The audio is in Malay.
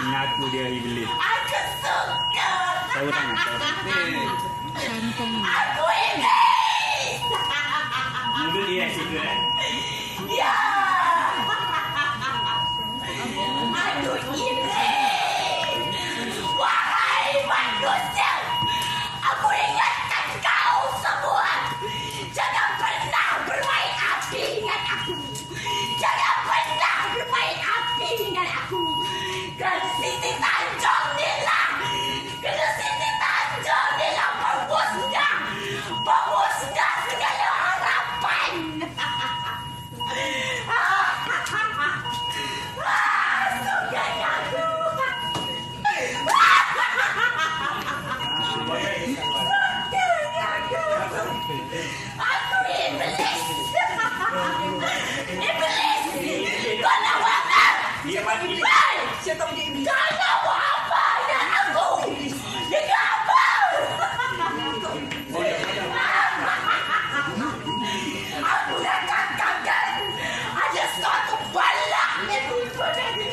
Mengaku dia iblis. Aku suka. Tahu tangan. Santang. Aku iblis. Mulut dia yang suka kan? Ya. Aku iblis. Wahai manusia, aku ingatkan kau semua. Jangan pernah bermain api dengan aku. Jangan pernah bermain api dengan aku. Kerana Siti Tanjung ni lah. Kerana Siti Tanjung ni lah pembosnya. Pembosnya segala harapan. Sukai aku. Aku iblis. Iblis. Kau nak buat apa? Dia mati. Hei! Kau nak buat apa dengan aku? Dengan apa? Aku dah katakan ada suatu balak yang muncul dari